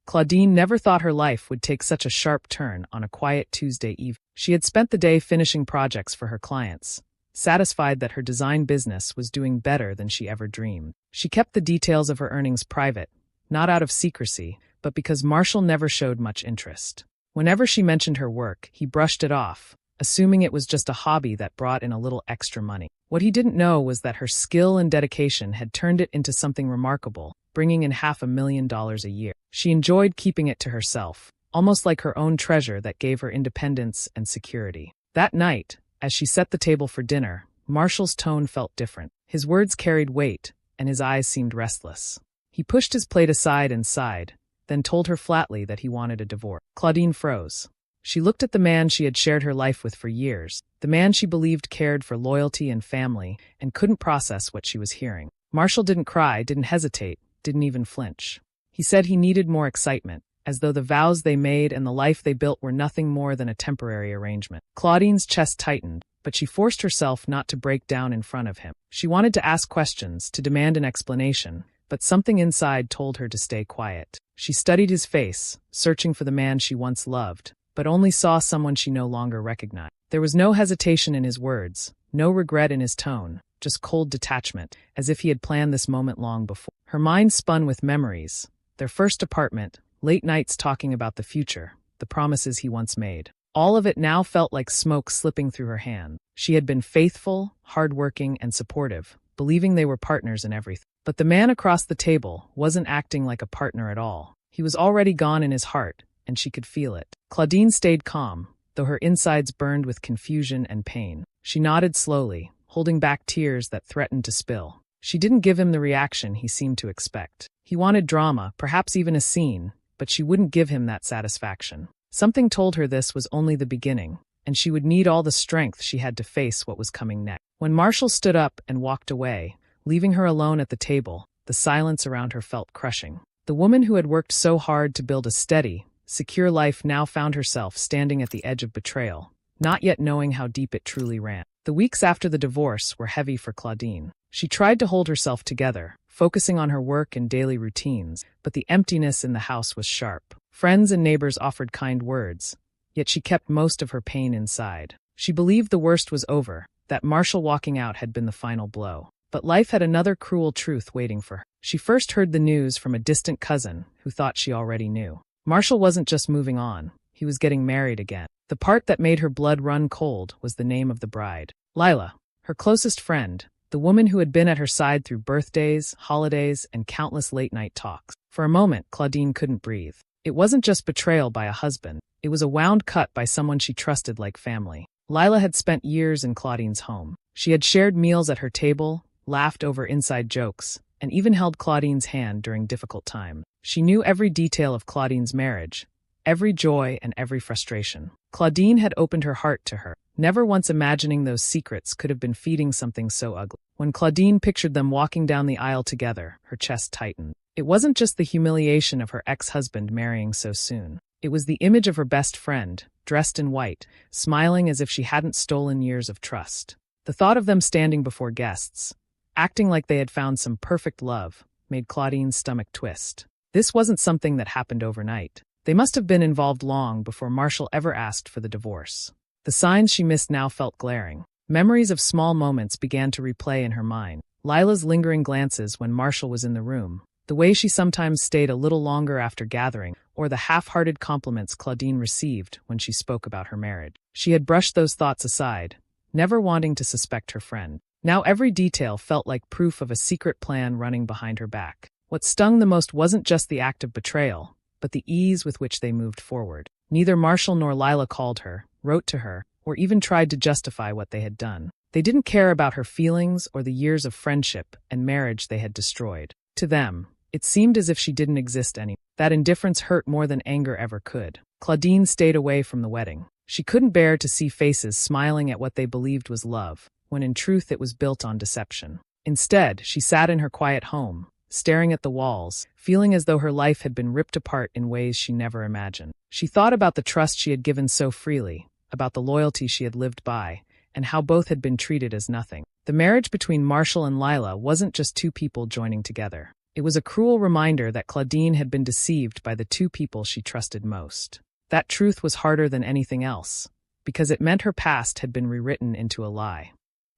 Claudine never thought her life would take such a sharp turn on a quiet Tuesday evening. She had spent the day finishing projects for her clients, satisfied that her design business was doing better than she ever dreamed. She kept the details of her earnings private, not out of secrecy, but because Marshall never showed much interest. Whenever she mentioned her work, he brushed it off, assuming it was just a hobby that brought in a little extra money. What he didn't know was that her skill and dedication had turned it into something remarkable, bringing in $500,000 a year. She enjoyed keeping it to herself, almost like her own treasure that gave her independence and security. That night, as she set the table for dinner, Marshall's tone felt different. His words carried weight, and his eyes seemed restless. He pushed his plate aside and sighed, then told her flatly that he wanted a divorce. Claudine froze. She looked at the man she had shared her life with for years, the man she believed cared for loyalty and family, and couldn't process what she was hearing. Marshall didn't cry, didn't hesitate, didn't even flinch. He said he needed more excitement, as though the vows they made and the life they built were nothing more than a temporary arrangement. Claudine's chest tightened, but she forced herself not to break down in front of him. She wanted to ask questions, to demand an explanation, but something inside told her to stay quiet. She studied his face, searching for the man she once loved, but only saw someone she no longer recognized. There was no hesitation in his words, no regret in his tone, just cold detachment, as if he had planned this moment long before. Her mind spun with memories, their first apartment, late nights talking about the future, the promises he once made. All of it now felt like smoke slipping through her hand. She had been faithful, hardworking, and supportive, believing they were partners in everything. But the man across the table wasn't acting like a partner at all. He was already gone in his heart, and she could feel it. Claudine stayed calm, though her insides burned with confusion and pain. She nodded slowly, holding back tears that threatened to spill. She didn't give him the reaction he seemed to expect. He wanted drama, perhaps even a scene, but she wouldn't give him that satisfaction. Something told her this was only the beginning, and she would need all the strength she had to face what was coming next. When Marshall stood up and walked away, leaving her alone at the table, the silence around her felt crushing. The woman who had worked so hard to build a steady, secure life now found herself standing at the edge of betrayal, not yet knowing how deep it truly ran. The weeks after the divorce were heavy for Claudine. She tried to hold herself together, focusing on her work and daily routines, but the emptiness in the house was sharp. Friends and neighbors offered kind words, yet she kept most of her pain inside. She believed the worst was over, that Marshall walking out had been the final blow. But life had another cruel truth waiting for her. She first heard the news from a distant cousin who thought she already knew. Marshall wasn't just moving on, he was getting married again. The part that made her blood run cold was the name of the bride. Laya, her closest friend, the woman who had been at her side through birthdays, holidays, and countless late-night talks. For a moment, Claudine couldn't breathe. It wasn't just betrayal by a husband, it was a wound cut by someone she trusted like family. Laya had spent years in Claudine's home. She had shared meals at her table, laughed over inside jokes, and even held Claudine's hand during difficult times. She knew every detail of Claudine's marriage, every joy and every frustration. Claudine had opened her heart to her, never once imagining those secrets could have been feeding something so ugly. When Claudine pictured them walking down the aisle together, her chest tightened. It wasn't just the humiliation of her ex-husband marrying so soon. It was the image of her best friend, dressed in white, smiling as if she hadn't stolen years of trust. The thought of them standing before guests, acting like they had found some perfect love, made Claudine's stomach twist. This wasn't something that happened overnight. They must have been involved long before Marshall ever asked for the divorce. The signs she missed now felt glaring. Memories of small moments began to replay in her mind. Lila's lingering glances when Marshall was in the room, the way she sometimes stayed a little longer after gathering, or the half-hearted compliments Claudine received when she spoke about her marriage. She had brushed those thoughts aside, never wanting to suspect her friend. Now every detail felt like proof of a secret plan running behind her back. What stung the most wasn't just the act of betrayal, but the ease with which they moved forward. Neither Marshall nor Laya called her, wrote to her, or even tried to justify what they had done. They didn't care about her feelings or the years of friendship and marriage they had destroyed. To them, it seemed as if she didn't exist anymore. That indifference hurt more than anger ever could. Claudine stayed away from the wedding. She couldn't bear to see faces smiling at what they believed was love, when in truth it was built on deception. Instead, she sat in her quiet home, staring at the walls, feeling as though her life had been ripped apart in ways she never imagined. She thought about the trust she had given so freely, about the loyalty she had lived by, and how both had been treated as nothing. The marriage between Marshall and Laya wasn't just two people joining together. It was a cruel reminder that Claudine had been deceived by the two people she trusted most. That truth was harder than anything else, because it meant her past had been rewritten into a lie.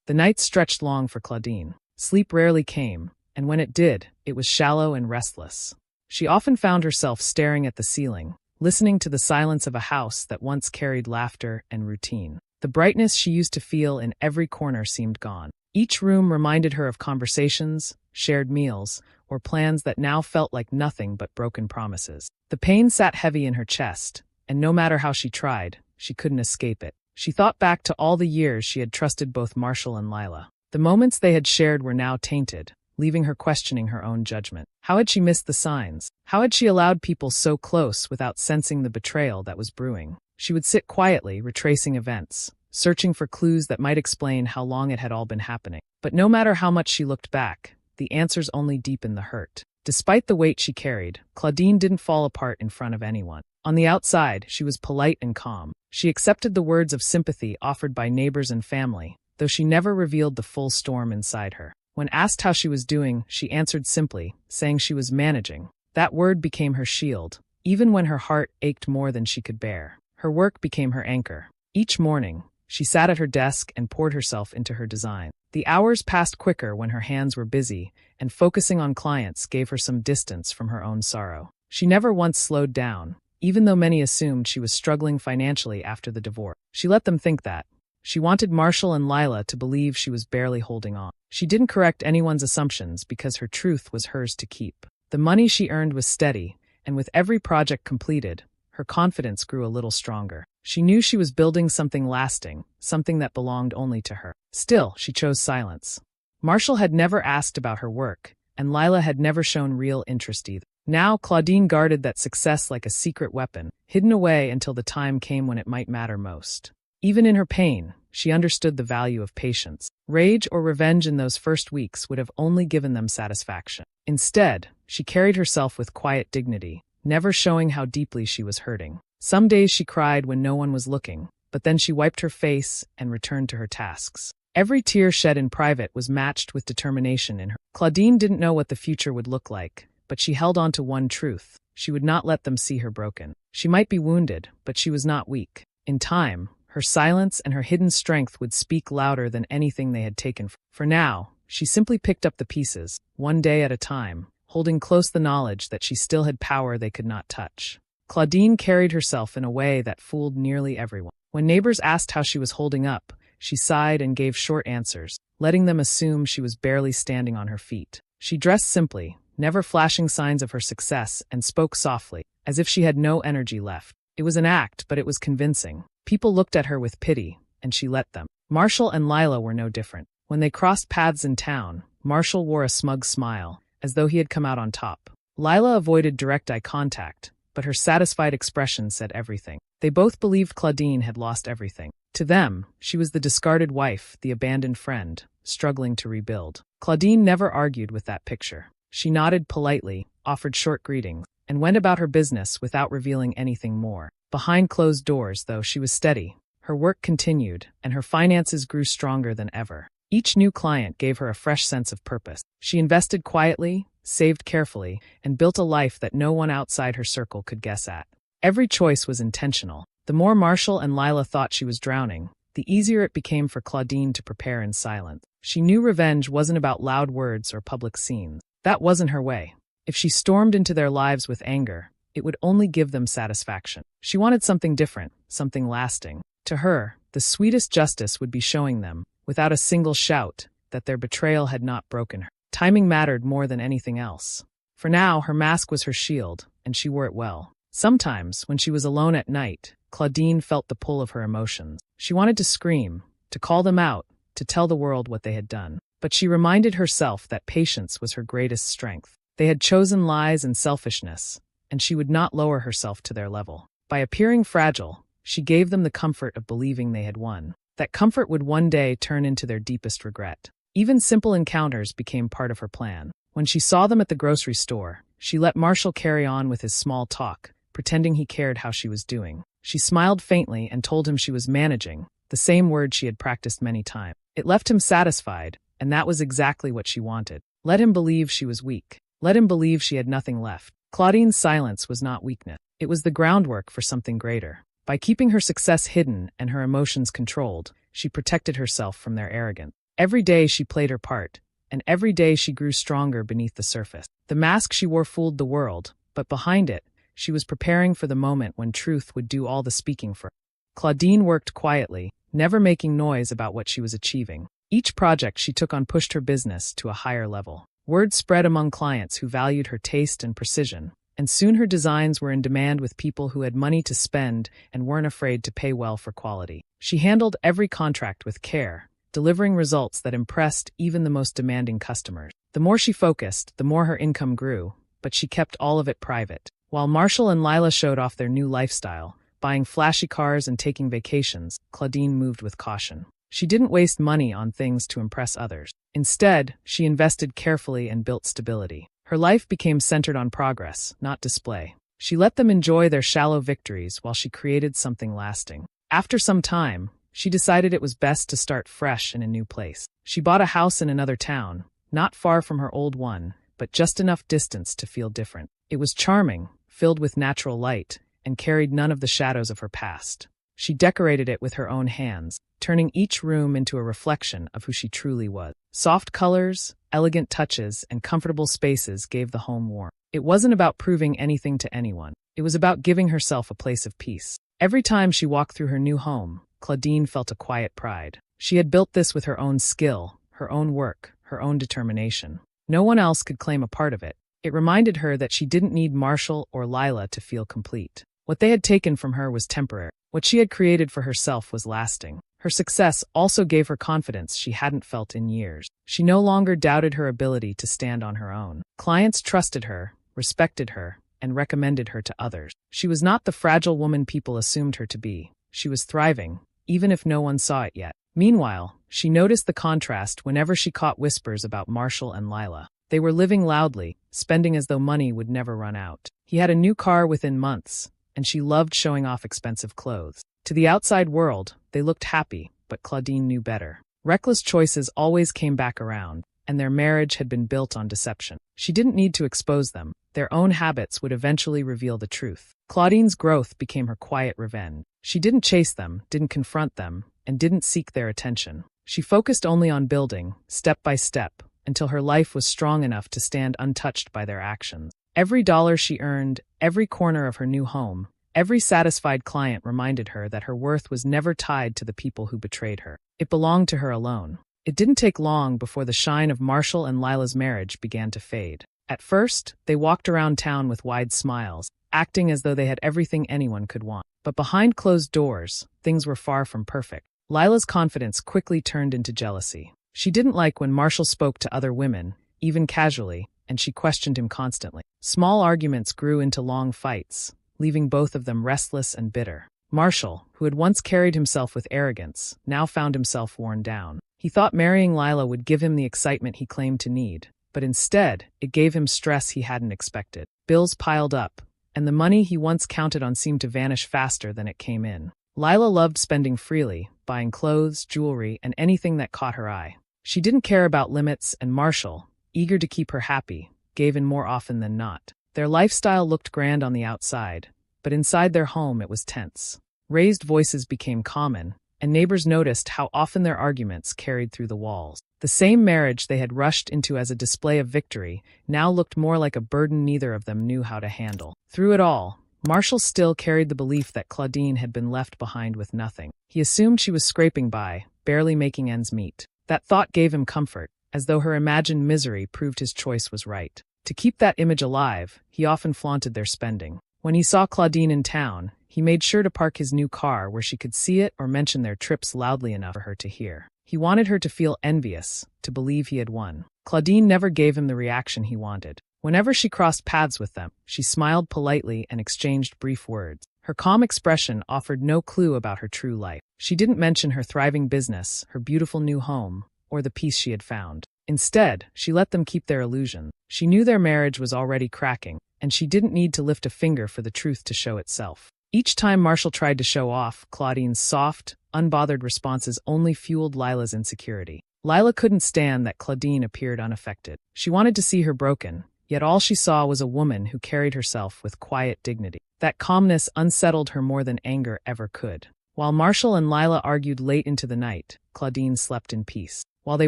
The nights stretched long for Claudine. Sleep rarely came, and when it did, it was shallow and restless. She often found herself staring at the ceiling, listening to the silence of a house that once carried laughter and routine. The brightness she used to feel in every corner seemed gone. Each room reminded her of conversations, shared meals, or plans that now felt like nothing but broken promises. The pain sat heavy in her chest, and no matter how she tried, she couldn't escape it. She thought back to all the years she had trusted both Marshall and Lila. The moments they had shared were now tainted, leaving her questioning her own judgment. How had she missed the signs? How had she allowed people so close without sensing the betrayal that was brewing? She would sit quietly, retracing events, searching for clues that might explain how long it had all been happening. But no matter how much she looked back, the answers only deepened the hurt. Despite the weight she carried, Claudine didn't fall apart in front of anyone. On the outside, she was polite and calm. She accepted the words of sympathy offered by neighbors and family, though she never revealed the full storm inside her. When asked how she was doing, she answered simply, saying she was managing. That word became her shield, even when her heart ached more than she could bear. Her work became her anchor. Each morning, she sat at her desk and poured herself into her design. The hours passed quicker when her hands were busy, and focusing on clients gave her some distance from her own sorrow. She never once slowed down, even though many assumed she was struggling financially after the divorce. She let them think that. She wanted Marshall and Lila to believe she was barely holding on. She didn't correct anyone's assumptions because her truth was hers to keep. The money she earned was steady, and with every project completed, her confidence grew a little stronger. She knew she was building something lasting, something that belonged only to her. Still, she chose silence. Marshall had never asked about her work, and Lila had never shown real interest either. Now, Claudine guarded that success like a secret weapon, hidden away until the time came when it might matter most. Even in her pain, she understood the value of patience. Rage or revenge in those first weeks would have only given them satisfaction. Instead, she carried herself with quiet dignity, never showing how deeply she was hurting. Some days she cried when no one was looking, but then she wiped her face and returned to her tasks. Every tear shed in private was matched with determination in her. Claudine didn't know what the future would look like, but she held on to one truth. She would not let them see her broken. She might be wounded, but she was not weak. In time, her silence and her hidden strength would speak louder than anything they had taken. For now, she simply picked up the pieces, one day at a time, holding close the knowledge that she still had power they could not touch. Claudine carried herself in a way that fooled nearly everyone. When neighbors asked how she was holding up, she sighed and gave short answers, letting them assume she was barely standing on her feet. She dressed simply, never flashing signs of her success, and spoke softly, as if she had no energy left. It was an act, but it was convincing. People looked at her with pity, and she let them. Marshall and Lila were no different. When they crossed paths in town, Marshall wore a smug smile, as though he had come out on top. Lila avoided direct eye contact, but her satisfied expression said everything. They both believed Claudine had lost everything. To them, she was the discarded wife, the abandoned friend, struggling to rebuild. Claudine never argued with that picture. She nodded politely, offered short greetings, and went about her business without revealing anything more. Behind closed doors, though, she was steady. Her work continued, and her finances grew stronger than ever. Each new client gave her a fresh sense of purpose. She invested quietly, saved carefully, and built a life that no one outside her circle could guess at. Every choice was intentional. The more Marshall and Lila thought she was drowning, the easier it became for Claudine to prepare in silence. She knew revenge wasn't about loud words or public scenes. That wasn't her way. If she stormed into their lives with anger, it would only give them satisfaction. She wanted something different, something lasting. To her, the sweetest justice would be showing them, without a single shout, that their betrayal had not broken her. Timing mattered more than anything else. For now, her mask was her shield, and she wore it well. Sometimes, when she was alone at night, Claudine felt the pull of her emotions. She wanted to scream, to call them out, to tell the world what they had done. But she reminded herself that patience was her greatest strength. They had chosen lies and selfishness, and she would not lower herself to their level. By appearing fragile, she gave them the comfort of believing they had won. That comfort would one day turn into their deepest regret. Even simple encounters became part of her plan. When she saw them at the grocery store, she let Marshall carry on with his small talk, pretending he cared how she was doing. She smiled faintly and told him she was managing, the same word she had practiced many times. It left him satisfied, and that was exactly what she wanted. Let him believe she was weak. let him believe she had nothing left. Claudine's silence was not weakness. It was the groundwork for something greater. By keeping her success hidden and her emotions controlled, she protected herself from their arrogance. Every day she played her part, and every day she grew stronger beneath the surface. The mask she wore fooled the world, but behind it, she was preparing for the moment when truth would do all the speaking for her. Claudine worked quietly, never making noise about what she was achieving. Each project she took on pushed her business to a higher level. Word spread among clients who valued her taste and precision, and soon her designs were in demand with people who had money to spend and weren't afraid to pay well for quality. She handled every contract with care, delivering results that impressed even the most demanding customers. The more she focused, the more her income grew, but she kept all of it private. While Marshall and Lila showed off their new lifestyle, buying flashy cars and taking vacations, Claudine moved with caution. She didn't waste money on things to impress others. Instead, she invested carefully and built stability. Her life became centered on progress, not display. She let them enjoy their shallow victories while she created something lasting. After some time, she decided it was best to start fresh in a new place. She bought a house in another town, not far from her old one, but just enough distance to feel different. It was charming, filled with natural light, and carried none of the shadows of her past. She decorated it with her own hands, turning each room into a reflection of who she truly was. Soft colors, elegant touches, and comfortable spaces gave the home warmth. It wasn't about proving anything to anyone. It was about giving herself a place of peace. Every time she walked through her new home, Claudine felt a quiet pride. She had built this with her own skill, her own work, her own determination. No one else could claim a part of it. It reminded her that she didn't need Marshall or Lila to feel complete. What they had taken from her was temporary. What she had created for herself was lasting. Her success also gave her confidence she hadn't felt in years. She no longer doubted her ability to stand on her own. Clients trusted her, respected her, and recommended her to others. She was not the fragile woman people assumed her to be. She was thriving, even if no one saw it yet. Meanwhile, she noticed the contrast whenever she caught whispers about Marshall and Lila. They were living loudly, spending as though money would never run out. He had a new car within months, and she loved showing off expensive clothes. To the outside world, they looked happy, but Claudine knew better. Reckless choices always came back around, and their marriage had been built on deception. She didn't need to expose them. Their own habits would eventually reveal the truth. Claudine's growth became her quiet revenge. She didn't chase them, didn't confront them, and didn't seek their attention. She focused only on building, step by step, until her life was strong enough to stand untouched by their actions. Every dollar she earned, every corner of her new home, every satisfied client reminded her that her worth was never tied to the people who betrayed her. It belonged to her alone. It didn't take long before the shine of Marshall and Lila's marriage began to fade. At first, they walked around town with wide smiles, acting as though they had everything anyone could want. But behind closed doors, things were far from perfect. Lila's confidence quickly turned into jealousy. She didn't like when Marshall spoke to other women, even casually, and she questioned him constantly. Small arguments grew into long fights, leaving both of them restless and bitter. Marshall, who had once carried himself with arrogance, now found himself worn down. He thought marrying Lila would give him the excitement he claimed to need, but instead, it gave him stress he hadn't expected. Bills piled up, and the money he once counted on seemed to vanish faster than it came in. Lila loved spending freely, buying clothes, jewelry, and anything that caught her eye. She didn't care about limits, and Marshall, eager to keep her happy, gave in more often than not. Their lifestyle looked grand on the outside, but inside their home it was tense. Raised voices became common, and neighbors noticed how often their arguments carried through the walls. The same marriage they had rushed into as a display of victory now looked more like a burden neither of them knew how to handle. Through it all, Marshall still carried the belief that Claudine had been left behind with nothing. He assumed she was scraping by, barely making ends meet. That thought gave him comfort, as though her imagined misery proved his choice was right. To keep that image alive, he often flaunted their spending. When he saw Claudine in town, he made sure to park his new car where she could see it or mention their trips loudly enough for her to hear. He wanted her to feel envious, to believe he had won. Claudine never gave him the reaction he wanted. Whenever she crossed paths with them, she smiled politely and exchanged brief words. Her calm expression offered no clue about her true life. She didn't mention her thriving business, her beautiful new home, or the peace she had found. Instead, she let them keep their illusion. She knew their marriage was already cracking, and she didn't need to lift a finger for the truth to show itself. Each time Marshall tried to show off, Claudine's soft, unbothered responses only fueled Lila's insecurity. Lila couldn't stand that Claudine appeared unaffected. She wanted to see her broken, yet all she saw was a woman who carried herself with quiet dignity. That calmness unsettled her more than anger ever could. While Marshall and Lila argued late into the night, Claudine slept in peace. While they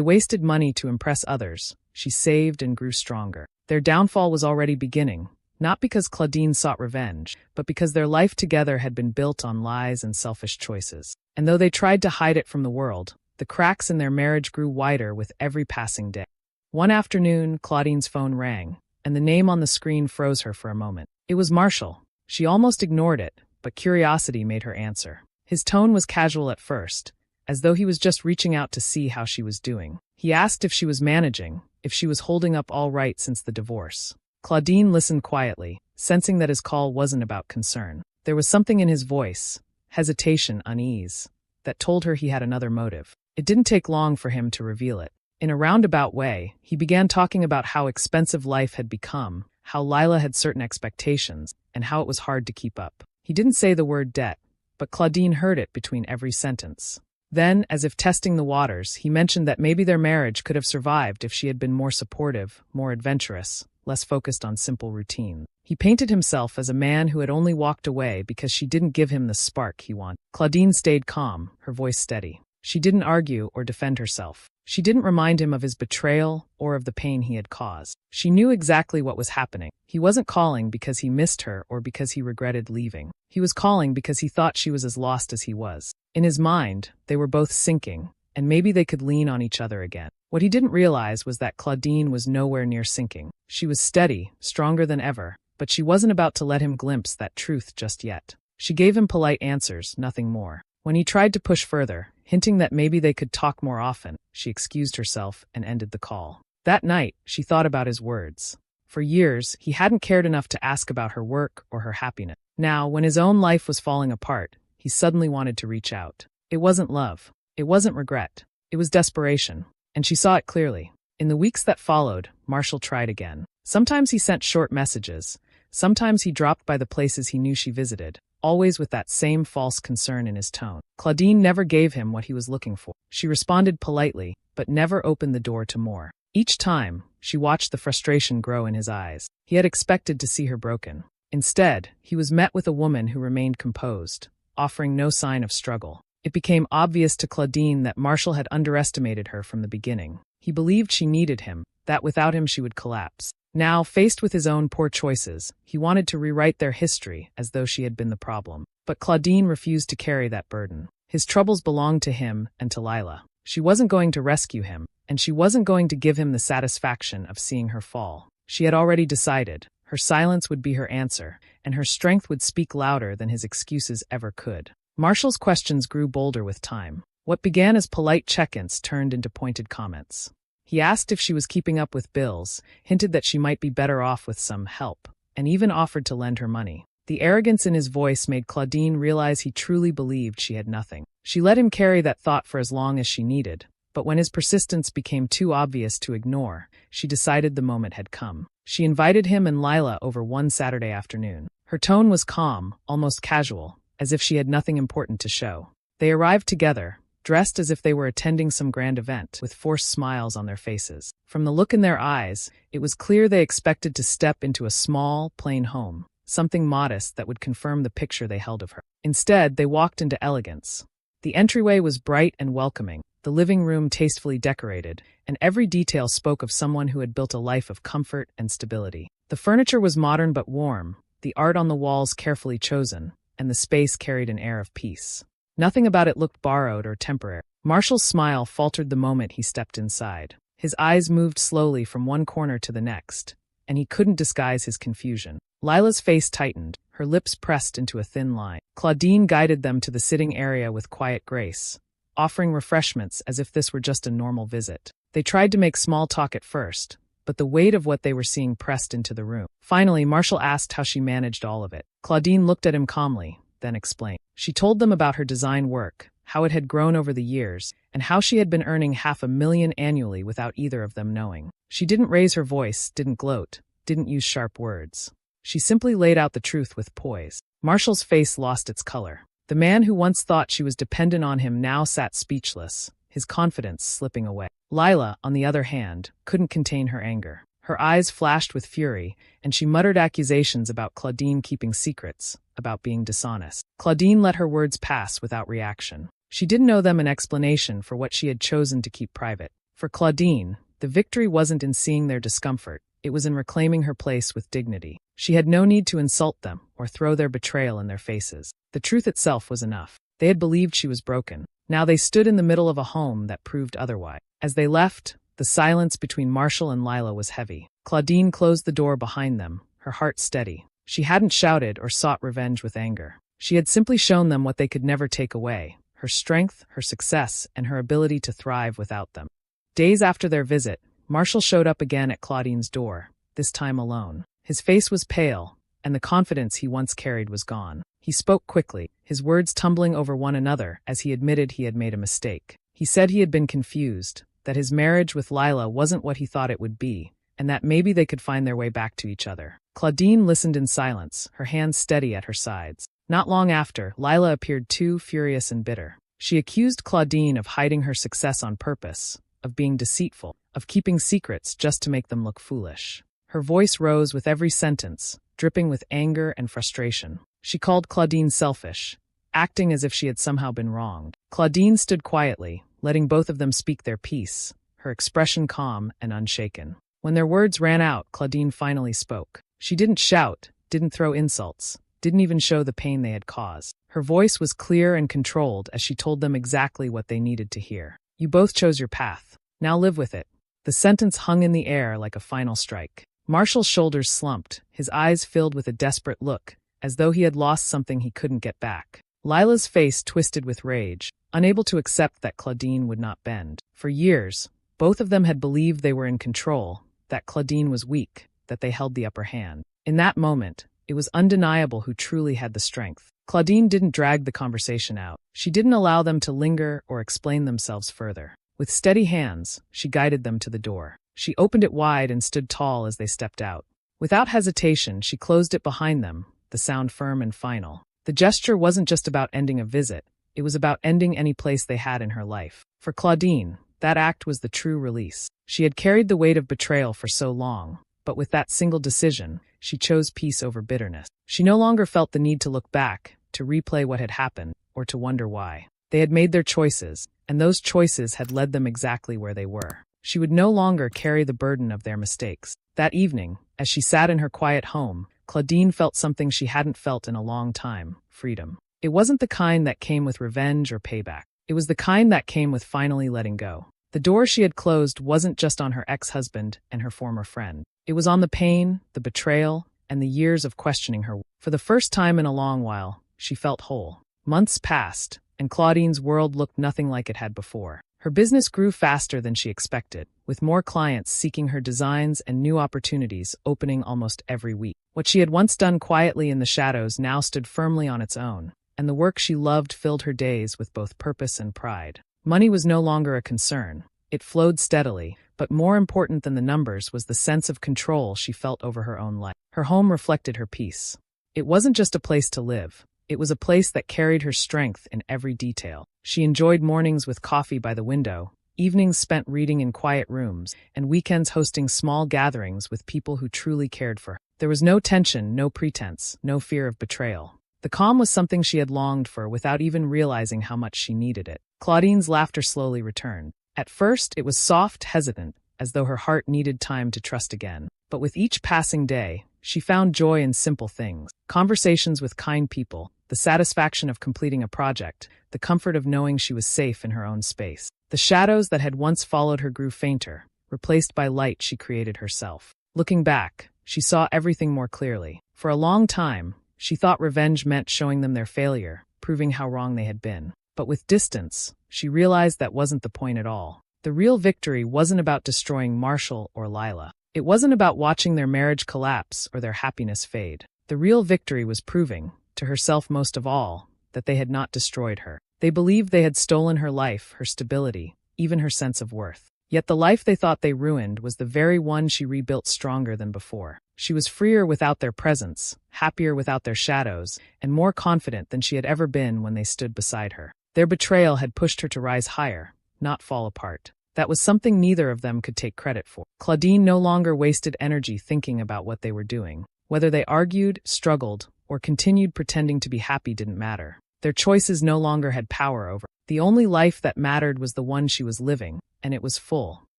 wasted money to impress others, she saved and grew stronger. Their downfall was already beginning, not because Claudine sought revenge, but because their life together had been built on lies and selfish choices. And though they tried to hide it from the world, the cracks in their marriage grew wider with every passing day. One afternoon, Claudine's phone rang, and the name on the screen froze her for a moment. It was Marshall. She almost ignored it, but curiosity made her answer. His tone was casual at first, as though he was just reaching out to see how she was doing. He asked if she was managing, if she was holding up all right since the divorce. Claudine listened quietly, sensing that his call wasn't about concern. There was something in his voice, hesitation, unease, that told her he had another motive. It didn't take long for him to reveal it. In a roundabout way, he began talking about how expensive life had become, how Lila had certain expectations, and how it was hard to keep up. He didn't say the word debt, but Claudine heard it between every sentence. Then, as if testing the waters, he mentioned that maybe their marriage could have survived if she had been more supportive, more adventurous, less focused on simple routine. He painted himself as a man who had only walked away because she didn't give him the spark he wanted. Claudine stayed calm, her voice steady. She didn't argue or defend herself. She didn't remind him of his betrayal or of the pain he had caused. She knew exactly what was happening. He wasn't calling because he missed her or because he regretted leaving. He was calling because he thought she was as lost as he was. In his mind, they were both sinking, and maybe they could lean on each other again. What he didn't realize was that Claudine was nowhere near sinking. She was steady, stronger than ever, but she wasn't about to let him glimpse that truth just yet. She gave him polite answers, nothing more. When he tried to push further, hinting that maybe they could talk more often, she excused herself and ended the call. That night, she thought about his words. For years, he hadn't cared enough to ask about her work or her happiness. Now, when his own life was falling apart, he suddenly wanted to reach out. It wasn't love. It wasn't regret. It was desperation. And she saw it clearly. In the weeks that followed, Marshall tried again. Sometimes he sent short messages. Sometimes he dropped by the places he knew she visited, always with that same false concern in his tone. Claudine never gave him what he was looking for. She responded politely, but never opened the door to more. Each time, she watched the frustration grow in his eyes. He had expected to see her broken. Instead, he was met with a woman who remained composed, offering no sign of struggle. It became obvious to Claudine that Marshall had underestimated her from the beginning. He believed she needed him, that without him she would collapse. Now, faced with his own poor choices, he wanted to rewrite their history as though she had been the problem. But Claudine refused to carry that burden. His troubles belonged to him and to Lila. She wasn't going to rescue him, and she wasn't going to give him the satisfaction of seeing her fall. She had already decided. Her silence would be her answer, and her strength would speak louder than his excuses ever could. Marshall's questions grew bolder with time. What began as polite check-ins turned into pointed comments. He asked if she was keeping up with bills, hinted that she might be better off with some help, and even offered to lend her money. The arrogance in his voice made Claudine realize he truly believed she had nothing. She let him carry that thought for as long as she needed, but when his persistence became too obvious to ignore, she decided the moment had come. She invited him and Lila over one Saturday afternoon. Her tone was calm, almost casual, as if she had nothing important to show. They arrived together, dressed as if they were attending some grand event, with forced smiles on their faces. From the look in their eyes, it was clear they expected to step into a small, plain home, something modest that would confirm the picture they held of her. Instead, they walked into elegance. The entryway was bright and welcoming, the living room tastefully decorated, and every detail spoke of someone who had built a life of comfort and stability. The furniture was modern but warm, the art on the walls carefully chosen, and the space carried an air of peace. Nothing about it looked borrowed or temporary. Marshall's smile faltered the moment he stepped inside. His eyes moved slowly from one corner to the next, and he couldn't disguise his confusion. Lila's face tightened, her lips pressed into a thin line. Claudine guided them to the sitting area with quiet grace, offering refreshments as if this were just a normal visit. They tried to make small talk at first, but the weight of what they were seeing pressed into the room. Finally, Marshall asked how she managed all of it. Claudine looked at him calmly, then explained. She told them about her design work, how it had grown over the years, and how she had been earning $500,000 annually without either of them knowing. She didn't raise her voice, didn't gloat, didn't use sharp words. She simply laid out the truth with poise. Marshall's face lost its color. The man who once thought she was dependent on him now sat speechless, his confidence slipping away. Lila, on the other hand, couldn't contain her anger. Her eyes flashed with fury, and she muttered accusations about Claudine keeping secrets, about being dishonest. Claudine let her words pass without reaction. She didn't owe them an explanation for what she had chosen to keep private. For Claudine, the victory wasn't in seeing their discomfort, it was in reclaiming her place with dignity. She had no need to insult them or throw their betrayal in their faces. The truth itself was enough. They had believed she was broken. Now they stood in the middle of a home that proved otherwise. As they left, the silence between Marshall and Lila was heavy. Claudine closed the door behind them, her heart steady. She hadn't shouted or sought revenge with anger. She had simply shown them what they could never take away: her strength, her success, and her ability to thrive without them. Days after their visit, Marshall showed up again at Claudine's door, this time alone. His face was pale, and the confidence he once carried was gone. He spoke quickly, his words tumbling over one another as he admitted he had made a mistake. He said he had been confused, that his marriage with Lila wasn't what he thought it would be, and that maybe they could find their way back to each other. Claudine listened in silence, her hands steady at her sides. Not long after, Lila appeared too furious and bitter. She accused Claudine of hiding her success on purpose, of being deceitful, of keeping secrets just to make them look foolish. Her voice rose with every sentence, dripping with anger and frustration. She called Claudine selfish, acting as if she had somehow been wronged. Claudine stood quietly, letting both of them speak their piece, her expression calm and unshaken. When their words ran out, Claudine finally spoke. She didn't shout, didn't throw insults, didn't even show the pain they had caused. Her voice was clear and controlled as she told them exactly what they needed to hear. You both chose your path. Now live with it. The sentence hung in the air like a final strike. Marshall's shoulders slumped, his eyes filled with a desperate look, as though he had lost something he couldn't get back. Lila's face twisted with rage, unable to accept that Claudine would not bend. For years, both of them had believed they were in control, that Claudine was weak, that they held the upper hand. In that moment, it was undeniable who truly had the strength. Claudine didn't drag the conversation out. She didn't allow them to linger or explain themselves further. With steady hands, she guided them to the door. She opened it wide and stood tall as they stepped out. Without hesitation, she closed it behind them, the sound firm and final. The gesture wasn't just about ending a visit, it was about ending any place they had in her life. For Claudine, that act was the true release. She had carried the weight of betrayal for so long, but with that single decision, she chose peace over bitterness. She no longer felt the need to look back, to replay what had happened, or to wonder why. They had made their choices, and those choices had led them exactly where they were. She would no longer carry the burden of their mistakes. That evening, as she sat in her quiet home, Claudine felt something she hadn't felt in a long time: freedom. It wasn't the kind that came with revenge or payback. It was the kind that came with finally letting go. The door she had closed wasn't just on her ex-husband and her former friend. It was on the pain, the betrayal, and the years of questioning her. For the first time in a long while, she felt whole. Months passed, and Claudine's world looked nothing like it had before. Her business grew faster than she expected, with more clients seeking her designs and new opportunities opening almost every week. What she had once done quietly in the shadows now stood firmly on its own, and the work she loved filled her days with both purpose and pride. Money was no longer a concern. It flowed steadily, but more important than the numbers was the sense of control she felt over her own life. Her home reflected her peace. It wasn't just a place to live. It was a place that carried her strength in every detail. She enjoyed mornings with coffee by the window, evenings spent reading in quiet rooms, and weekends hosting small gatherings with people who truly cared for her. There was no tension, no pretense, no fear of betrayal. The calm was something she had longed for without even realizing how much she needed it. Claudine's laughter slowly returned. At first, it was soft, hesitant, as though her heart needed time to trust again. But with each passing day, she found joy in simple things: conversations with kind people, the satisfaction of completing a project, the comfort of knowing she was safe in her own space. The shadows that had once followed her grew fainter, replaced by light she created herself. Looking back, she saw everything more clearly. For a long time, she thought revenge meant showing them their failure, proving how wrong they had been. But with distance, she realized that wasn't the point at all. The real victory wasn't about destroying Marshall or Lila. It wasn't about watching their marriage collapse or their happiness fade. The real victory was proving, to herself most of all, that they had not destroyed her. They believed they had stolen her life, her stability, even her sense of worth. Yet the life they thought they ruined was the very one she rebuilt stronger than before. She was freer without their presence, happier without their shadows, and more confident than she had ever been when they stood beside her. Their betrayal had pushed her to rise higher, not fall apart. That was something neither of them could take credit for. Claudine no longer wasted energy thinking about what they were doing. Whether they argued, struggled, or continued pretending to be happy didn't matter. Their choices no longer had power over. The only life that mattered was the one she was living, and it was full.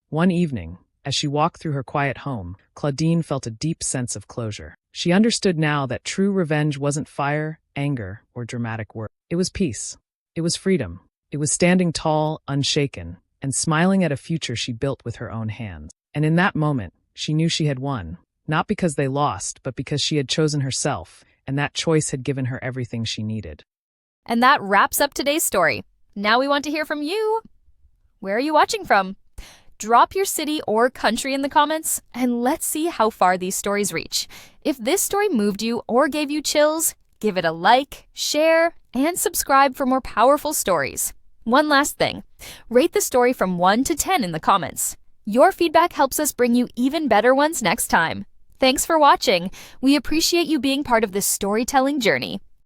One evening, as she walked through her quiet home, Claudine felt a deep sense of closure. She understood now that true revenge wasn't fire, anger, or dramatic words. It was peace. It was freedom. It was standing tall, unshaken, and smiling at a future she built with her own hands. And in that moment, she knew she had won. Not because they lost, but because she had chosen herself, and that choice had given her everything she needed. And that wraps up today's story. Now we want to hear from you. Where are you watching from? Drop your city or country in the comments, and let's see how far these stories reach. If this story moved you or gave you chills, give it a like, share, and subscribe for more powerful stories. One last thing, rate the story from 1 to 10 in the comments. Your feedback helps us bring you even better ones next time. Thanks for watching. We appreciate you being part of this storytelling journey.